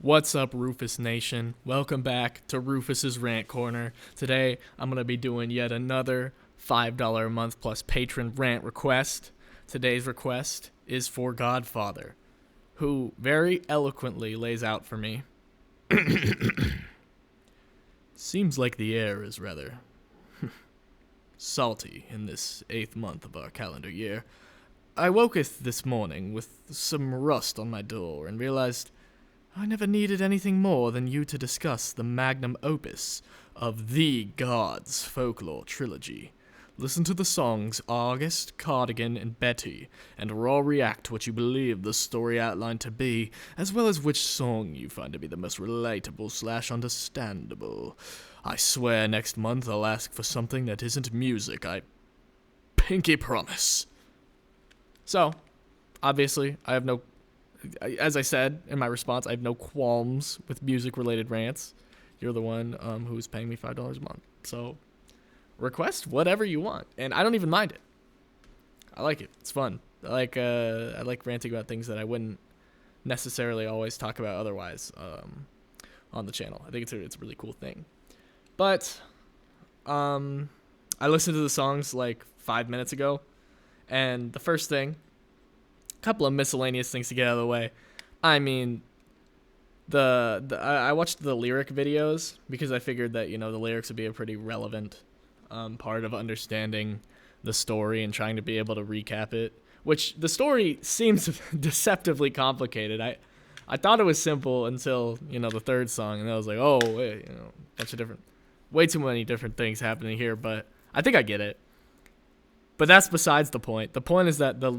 What's up, Rufus Nation? Welcome back to Rufus's Rant Corner. Today, I'm going to be doing yet another $5 a month plus patron rant request. Today's request is for Godfather, who very eloquently lays out for me. Seems like the air is rather salty in this 8th month of our calendar year. I woketh this morning with some rust on my door and realized I never needed anything more than you to discuss the magnum opus of the Gods Folklore trilogy. Listen to the songs August, Cardigan, and Betty, and raw react what you believe the story outline to be, as well as which song you find to be the most relatable / understandable. I swear next month I'll ask for something that isn't music, I pinky promise. So, obviously, as I said in my response, I have no qualms with music-related rants. You're the one who's paying me $5 a month. So, request whatever you want, and I don't even mind it. I like it. It's fun. I like ranting about things that I wouldn't necessarily always talk about otherwise on the channel. I think it's a really cool thing. But I listened to the songs like 5 minutes ago, and the first thing, couple of miscellaneous things to get out of the way. I mean, I watched the lyric videos because I figured that, the lyrics would be a pretty relevant part of understanding the story and trying to be able to recap it, which the story seems deceptively complicated. I thought it was simple until, the third song, and I was like, oh, wait, way too many different things happening here, but I think I get it. But that's besides the point. The point is that the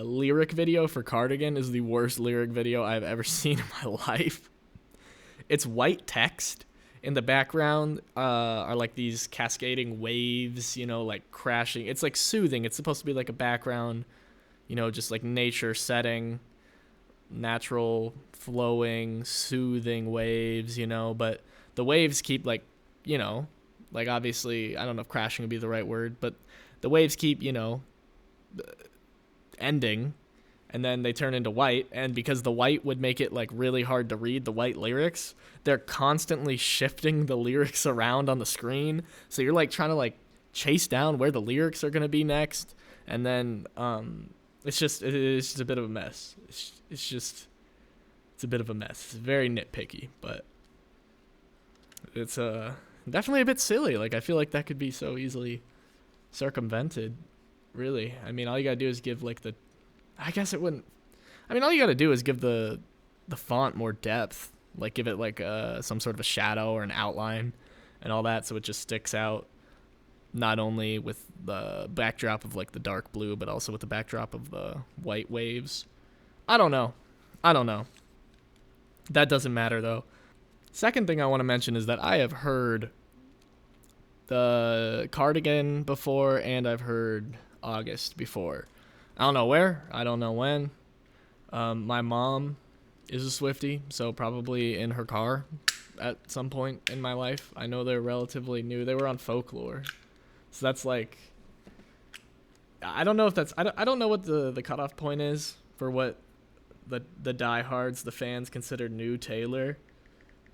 lyric video for Cardigan is the worst lyric video I've ever seen in my life. It's white text. In the background are like these cascading waves, like crashing. It's like soothing. It's supposed to be like a background, just like nature setting, natural flowing, soothing waves, but the waves keep like obviously, I don't know if crashing would be the right word, but the waves keep, ending, and then they turn into white, and because the white would make it, like, really hard to read, the white lyrics, they're constantly shifting the lyrics around on the screen, so you're, like, trying to, like, chase down where the lyrics are going to be next, and then, it's just a bit of a mess. It's a bit of a mess. It's very nitpicky, but it's, definitely a bit silly. Like, I feel like that could be so easily circumvented, really. I mean, all you gotta do is give like all you gotta do is give the font more depth, like give it like some sort of a shadow or an outline and all that, so it just sticks out, not only with the backdrop of like the dark blue, but also with the backdrop of the white waves. I don't know. That doesn't matter though. Second thing I want to mention is that I have heard the Cardigan before, and I've heard August before. I don't know where. I don't know when. My mom is a Swiftie, so probably in her car at some point in my life. I know they're relatively new. They were on Folklore. So that's like, I don't know if that's, I don't know what the cutoff point is for what the diehards, the fans, consider new Taylor.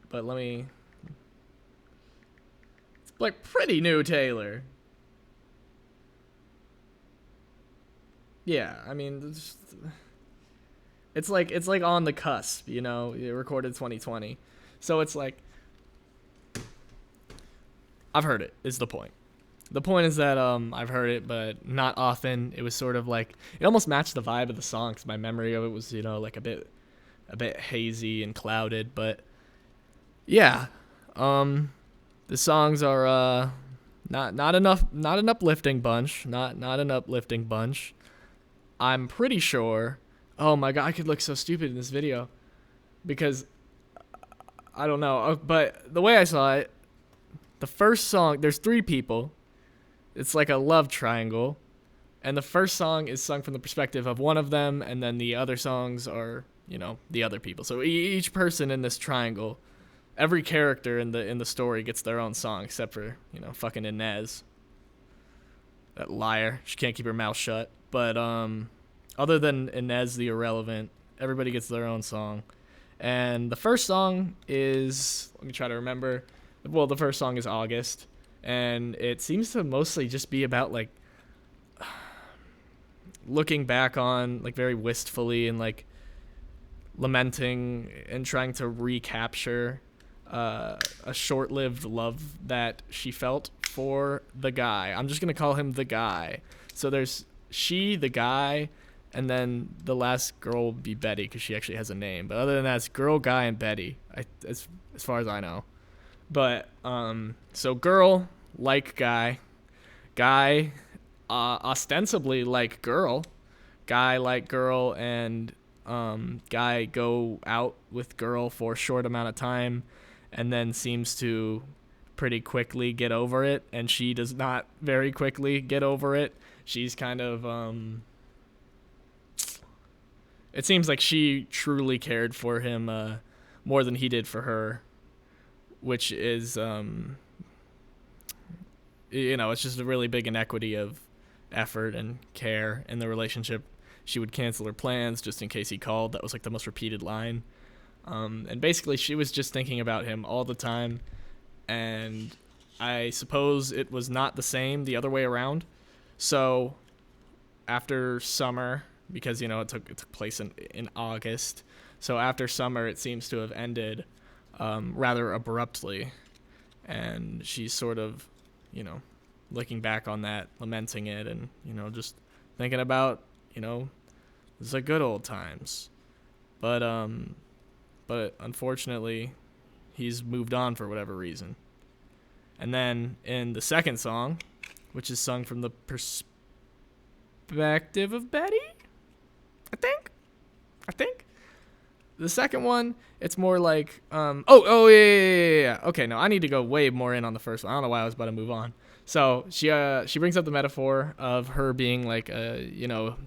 But like pretty new Taylor. Yeah, I mean, it's like on the cusp, it recorded 2020. So it's like, I've heard it, is the point. The point is that I've heard it, but not often. It was sort of like, it almost matched the vibe of the song, because my memory of it was, like a bit hazy and clouded, but yeah. The songs are not an uplifting bunch. Not an uplifting bunch. I'm pretty sure. Oh my god, I could look so stupid in this video because I don't know. But the way I saw it, the first song, there's 3 people. It's like a love triangle, and the first song is sung from the perspective of one of them, and then the other songs are, the other people. So each person in this triangle, every character in the story gets their own song, except for, fucking Inez. That liar. She can't keep her mouth shut. But other than Inez the irrelevant, everybody gets their own song. And the first song is, let me try to remember. Well, the first song is August, and it seems to mostly just be about like looking back on like very wistfully and like lamenting and trying to recapture a short-lived love that she felt for the guy. I'm just gonna call him the guy. So there's she, the guy, and then the last girl will be Betty because she actually has a name. But other than that, it's girl, guy, and Betty. As far as I know. But so girl like guy, guy ostensibly like girl, guy like girl, and guy go out with girl for a short amount of time, and then seems to pretty quickly get over it, and she does not very quickly get over it. She's kind of it seems like she truly cared for him more than he did for her, which is it's just a really big inequity of effort and care in the relationship. She would cancel her plans just in case he called. That was like the most repeated line. And basically she was just thinking about him all the time, and I suppose it was not the same the other way around. So after summer, because it took place in August, so after summer it seems to have ended rather abruptly, and she's sort of looking back on that, lamenting it, and just thinking about the good old times. But unfortunately he's moved on for whatever reason. And then in the second song, which is sung from the perspective of Betty, I think the second one, it's more like yeah. Okay, no, I need to go way more in on the first one. I don't know why I was about to move on. So she brings up the metaphor of her being like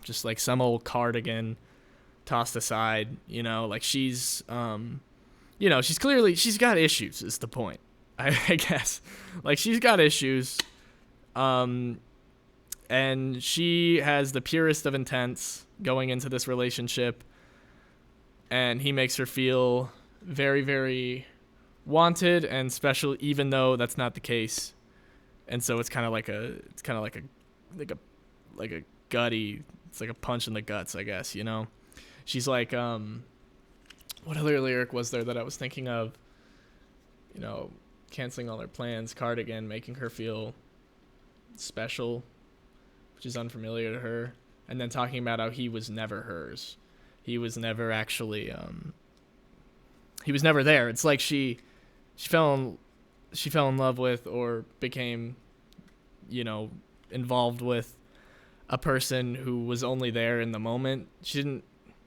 just like some old cardigan tossed aside, like she's she's got issues is the point. I guess like she's got issues, and she has the purest of intents going into this relationship, and he makes her feel very, very wanted and special, even though that's not the case. And so it's kind of like a gutty, it's like a punch in the guts, I guess, She's like, what other lyric was there that I was thinking of? Canceling all her plans, cardigan, making her feel special, which is unfamiliar to her. And then talking about how he was never hers. He was never actually, he was never there. It's like she fell in love with or became, involved with a person who was only there in the moment. She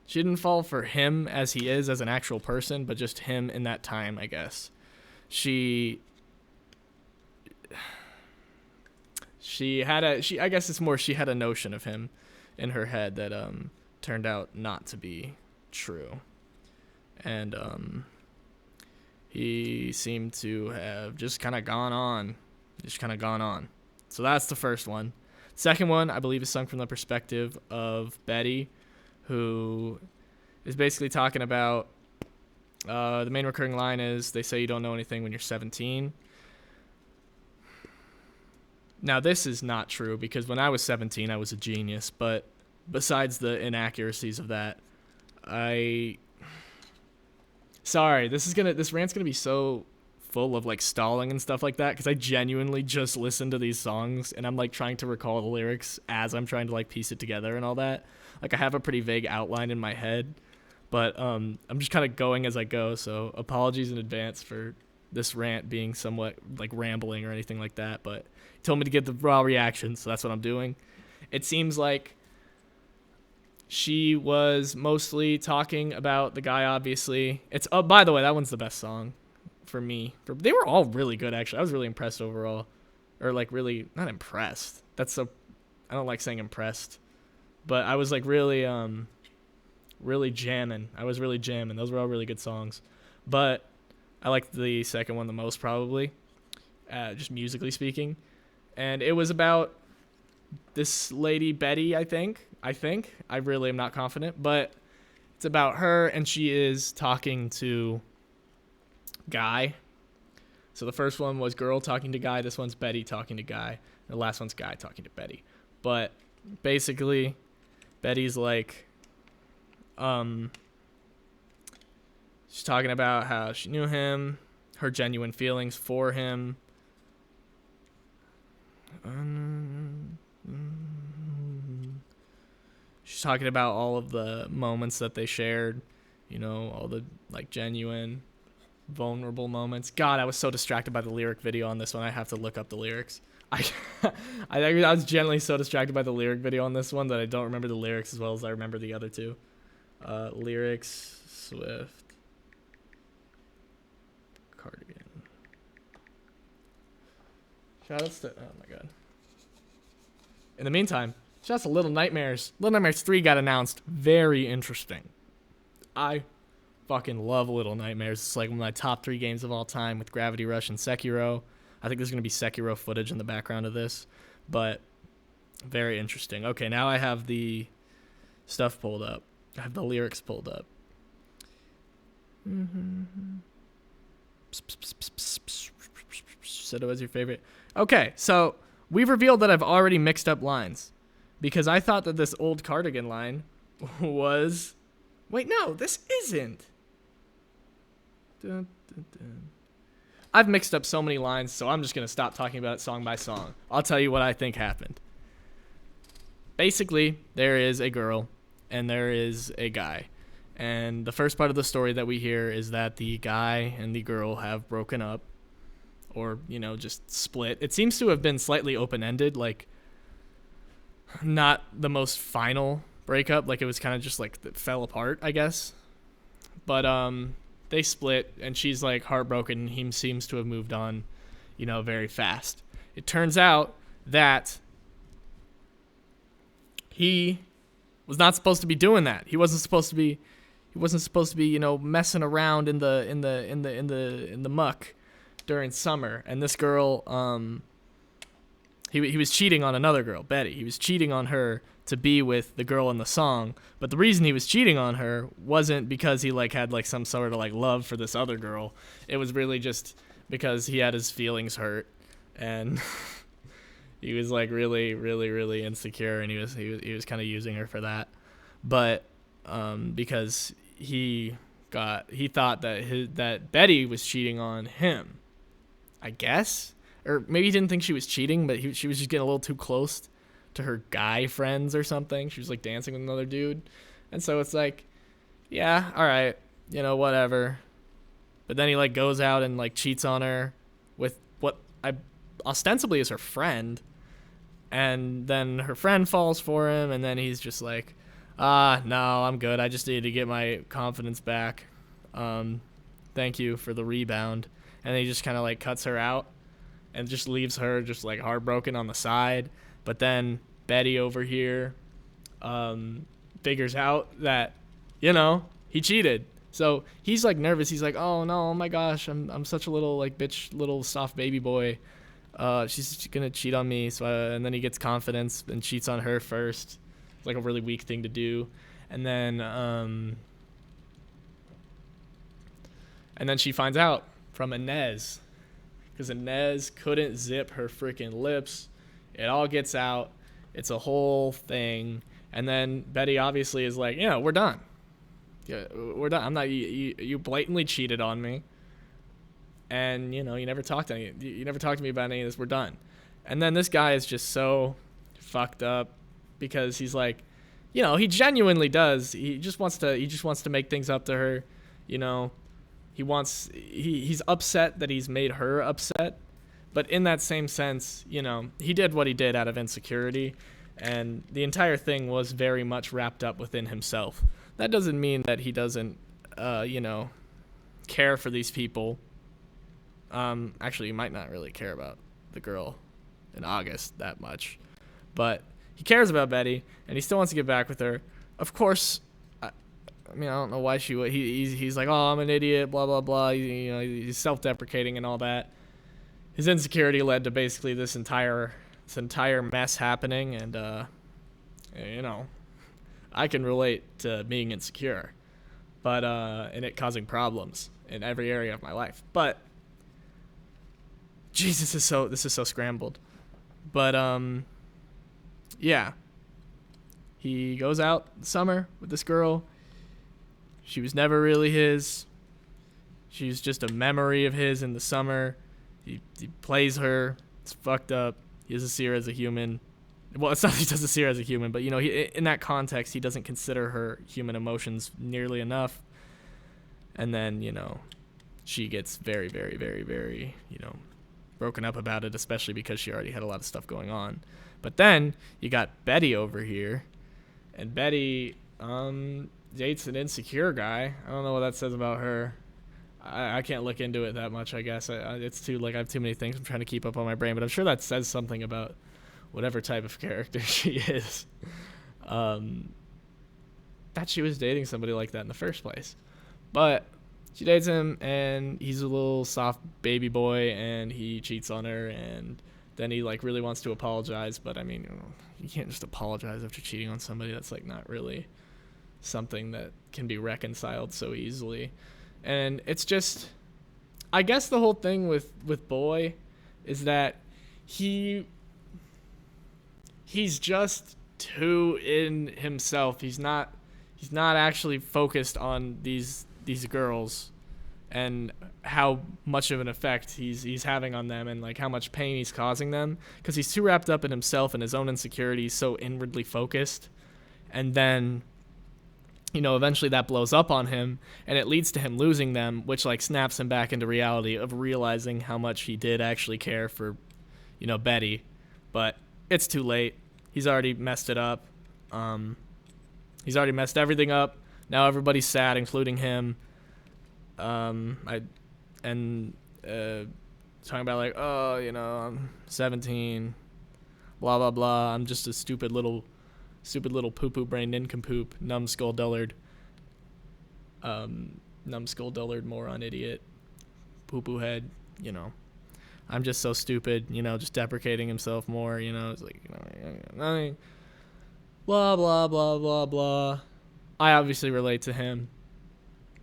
didn't fall for him as he is as an actual person, but just him in that time, I guess. I guess it's more she had a notion of him in her head that turned out not to be true. And he seemed to have just kind of gone on. So that's the first one. Second one, I believe, is sung from the perspective of Betty, who is basically talking about the main recurring line is, they say you don't know anything when you're 17. Now, this is not true, because when I was 17, I was a genius, but besides the inaccuracies of that, sorry, this rant's gonna be so full of like stalling and stuff like that, because I genuinely just listened to these songs and I'm like trying to recall the lyrics as I'm trying to like piece it together and all that. Like I have a pretty vague outline in my head, but I'm just kind of going as I go, so apologies in advance for this rant being somewhat like rambling or anything like that, but he told me to get the raw reaction, so that's what I'm doing. It seems like she was mostly talking about the guy, obviously. It's by the way, that one's the best song for me. They were all really good, actually. I was really impressed overall. Or like really, not impressed. I don't like saying impressed. But I was like really jamming. Those were all really good songs. But I liked the second one the most, probably, just musically speaking. And it was about this lady, Betty, I think. I really am not confident. But It's about her, and she is talking to guy. So the first one was girl talking to guy. This one's Betty talking to guy. The last one's guy talking to Betty. But basically, Betty's like, she's talking about how she knew him, her genuine feelings for him. She's talking about all of the moments that they shared, you know, all the like genuine, vulnerable moments. God, I was so distracted by the lyric video on this one. I have to look up the lyrics. I was generally so distracted by the lyric video on this one that I don't remember the lyrics as well as I remember the other two. Lyrics, Swift, Cardigan. Shoutouts to, oh my god. In the meantime, shouts to Little Nightmares. Little Nightmares 3 got announced. Very interesting. I fucking love Little Nightmares. It's like one of my top 3 games of all time with Gravity Rush and Sekiro. I think there's going to be Sekiro footage in the background of this, but very interesting. Okay, now I have the stuff pulled up. I have the lyrics pulled up. Said it was your favorite. Okay, so we've revealed that I've already mixed up lines because I thought that this old Cardigan line was... Wait, no, this isn't. Dun, dun, dun. I've mixed up so many lines, so I'm just going to stop talking about it song by song. I'll tell you what I think happened. Basically, there is a girl and there is a guy. And the first part of the story that we hear is that the guy and the girl have broken up or, you know, just split. It seems to have been slightly open-ended, like not the most final breakup. Like it was kind of just like it fell apart, I guess. But, they split, and she's, like, heartbroken. He seems to have moved on, you know, very fast. It turns out that he was not supposed to be doing that. He wasn't supposed to be, you know, messing around in the muck during summer. And this girl, he was cheating on another girl, Betty. He was cheating on her to be with the girl in the song, but the reason he was cheating on her wasn't because he like had like some sort of like love for this other girl. It was really just because he had his feelings hurt, and he was like really insecure, and he was kind of using her for that. But because he thought that Betty was cheating on him, I guess, or maybe he didn't think she was cheating, but she was just getting a little too close to her guy friends or something. She was like dancing with another dude. And so it's like, yeah, all right, you know, whatever. But then he like goes out and like cheats on her with what I ostensibly is her friend. And then her friend falls for him. And then he's just like, no, I'm good. I just need to get my confidence back. Thank you for the rebound. And then he just kind of like cuts her out and just leaves her just like heartbroken on the side. But then Betty over here figures out that, you know, he cheated. So he's like nervous. He's like, oh no, oh my gosh, I'm such a little like bitch, little soft baby boy. She's gonna cheat on me. So and then he gets confidence and cheats on her first. It's like a really weak thing to do. And then she finds out from Inez, because Inez couldn't zip her freaking lips. It all gets out. It's a whole thing. And then Betty obviously is like, we're done. Yeah, we're done. I'm not. You blatantly cheated on me. And you never talked to me. You never talked to me about any of this. We're done. And then this guy is just so fucked up because he's like, he genuinely does. He just wants to make things up to her. He's upset that he's made her upset. But in that same sense, he did what he did out of insecurity, and the entire thing was very much wrapped up within himself. That doesn't mean that he doesn't, care for these people. Actually, he might not really care about the girl in August that much, but he cares about Betty, and he still wants to get back with her. Of course, I don't know why she would. He's like, oh, I'm an idiot, blah blah blah. He's self-deprecating and all that. His insecurity led to basically this entire mess happening, and I can relate to being insecure. but and it causing problems in every area of my life. But Jesus, this is so scrambled. But yeah, he goes out in the summer with this girl. She was never really his. She was just a memory of his in the summer. He plays her. It's fucked up. He doesn't see her as a human. Well, it's not that he doesn't see her as a human, but, in that context, he doesn't consider her human emotions nearly enough. And then, she gets very, very, very, very, broken up about it, especially because she already had a lot of stuff going on. But then you got Betty over here, and Betty dates an insecure guy. I don't know what that says about her. I can't look into it that much, I guess. It's too, I have too many things I'm trying to keep up on my brain, but I'm sure that says something about whatever type of character she is. That she was dating somebody like that in the first place. But she dates him, and he's a little soft baby boy, and he cheats on her, and then he, really wants to apologize, but, you can't just apologize after cheating on somebody. That's, not really something that can be reconciled so easily. And it's just, I guess the whole thing with Boy is that he's just too in himself. He's not actually focused on these girls and how much of an effect he's having on them, and how much pain he's causing them, because he's too wrapped up in himself and his own insecurities, so inwardly focused. And then eventually that blows up on him, and it leads to him losing them, which snaps him back into reality of realizing how much he did actually care for Betty. But it's too late. He's already messed it up. He's already messed everything up. Now everybody's sad, including him. Talking about I'm 17, blah blah blah. I'm just a stupid little poo-poo brain nincompoop, numbskull dullard, moron idiot, poo-poo head. I'm just so stupid. Just deprecating himself more. It's nothing. Blah blah blah blah blah. I obviously relate to him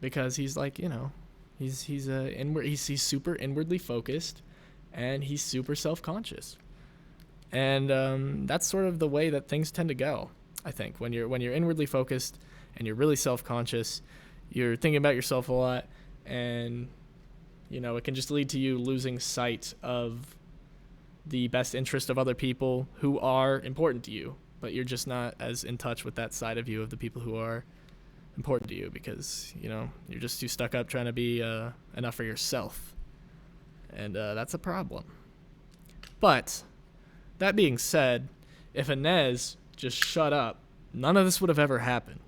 because he's he's super inwardly focused, and he's super self-conscious. And that's sort of the way that things tend to go, I think. When you're inwardly focused and you're really self-conscious, you're thinking about yourself a lot, and it can just lead to you losing sight of the best interest of other people who are important to you, but you're just not as in touch with that side of you of the people who are important to you, because you're just too stuck up trying to be enough for yourself, and that's a problem. But that being said, if Inez just shut up, none of this would have ever happened.